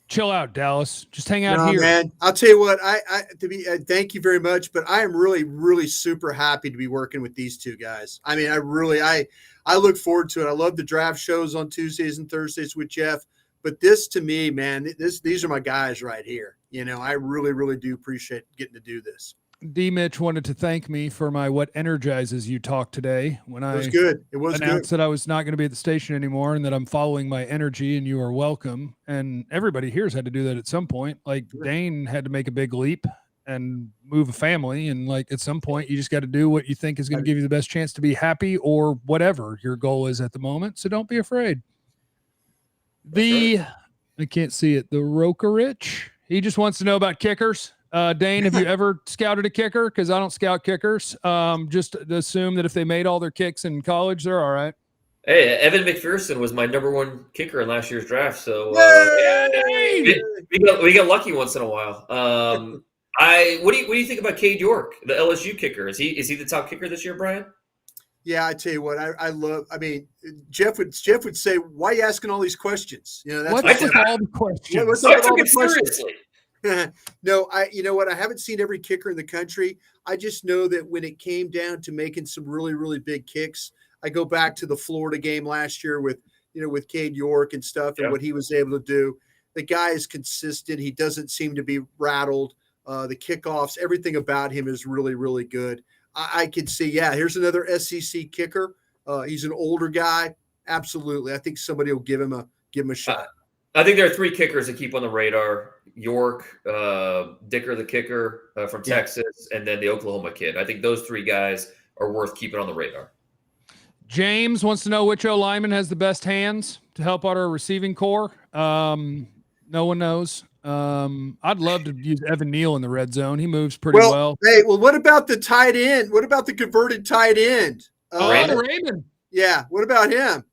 Chill out, Dallas. Just hang out here.
Man, I'll tell you what. Thank you very much, but I am really, really super happy to be working with these two guys. I mean, I look forward to it. I love the draft shows on Tuesdays and Thursdays with Jeff. But this, to me, man, these are my guys right here. I really, really do appreciate getting to do this.
D. Mitch wanted to thank me for my "What Energizes You" talk today when I announced that I was not going to be at the station anymore and that I'm following my energy, and you are welcome. And everybody here's had to do that at some point. Like Dane had to make a big leap and move a family. And like at some point you just got to do what you think is going to give you the best chance to be happy or whatever your goal is at the moment. So don't be afraid. I can't see it. The Rokerich, he just wants to know about kickers. Dane, have you ever scouted a kicker? Because I don't scout kickers. Just assume that if they made all their kicks in college, they're all right.
Hey, Evan McPherson was my number one kicker in last year's draft. So we get lucky once in a while. What do you think about Cade York, the LSU kicker? Is he the top kicker this year, Bryan?
Yeah, I tell you what, I love. I mean, Jeff would say, "Why are you asking all these questions?" That's
what's with all the questions.
What's up with all the questions? No, you know what? I haven't seen every kicker in the country. I just know that when it came down to making some really, really big kicks, I go back to the Florida game last year with Cade York and stuff and what he was able to do. The guy is consistent. He doesn't seem to be rattled. The kickoffs, everything about him is really, really good. I could see, here's another SEC kicker. He's an older guy. Absolutely. I think somebody will give him a shot.
I think there are three kickers to keep on the radar: York, Dicker, the kicker from Texas, and then the Oklahoma kid. I think those three guys are worth keeping on the radar.
James wants to know which O-lineman has the best hands to help out our receiving core. No one knows. I'd love to use Evan Neal in the red zone. He moves pretty well.
Hey, what about the tight end? What about the converted tight end?
Raymond.
Yeah, what about him?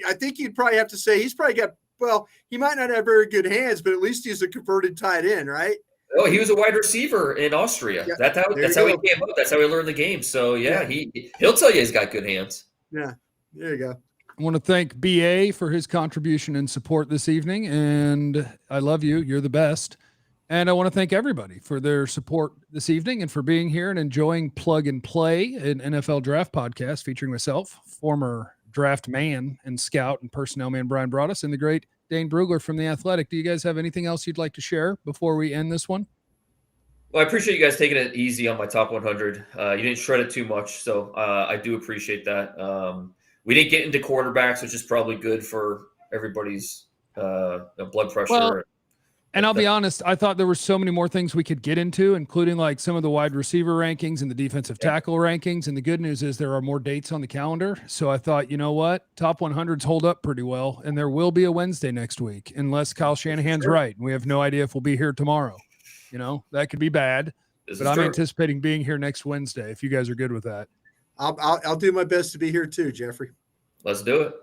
I think you'd probably have to say he's probably got. Well, he might not have very good hands, but at least he's a converted tight end, right?
Oh, he was a wide receiver in Austria. Yeah, that's how he came up. That's how he learned the game. So yeah. He'll tell you he's got good hands.
Yeah, there you go.
I want to thank BA for his contribution and support this evening, and I love you. You're the best. And I want to thank everybody for their support this evening and for being here and enjoying Plug and Play, an NFL draft podcast featuring myself, former draft man and scout and personnel man Bryan Broaddus, and the great Dane Brugler from The Athletic. Do you guys have anything else you'd like to share before we end this one?
Well, I appreciate you guys taking it easy on my top 100. You didn't shred it too much, so I do appreciate that. We didn't get into quarterbacks, which is probably good for everybody's blood pressure.
Well, and I'll be honest, I thought there were so many more things we could get into, including like some of the wide receiver rankings and the defensive tackle rankings. And the good news is there are more dates on the calendar. So I thought, you know what? Top 100s hold up pretty well. And there will be a Wednesday next week, unless Kyle Shanahan's right. We have no idea if we'll be here tomorrow. You know, that could be bad. But I'm anticipating being here next Wednesday, if you guys are good with that.
I'll do my best to be here too, Jeffrey.
Let's do it.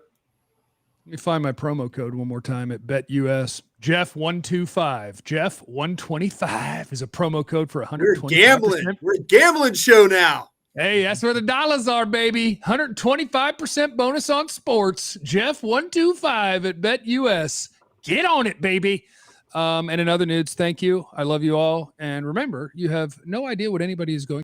Let me find my promo code one more time at BetUS. Jeff125. Jeff125 is a promo code for 125%.
We're gambling. We're a gambling show now.
Hey, that's where the dollars are, baby. 125% bonus on sports. Jeff125 at BetUS. Get on it, baby. And in other news, thank you. I love you all. And remember, you have no idea what anybody is going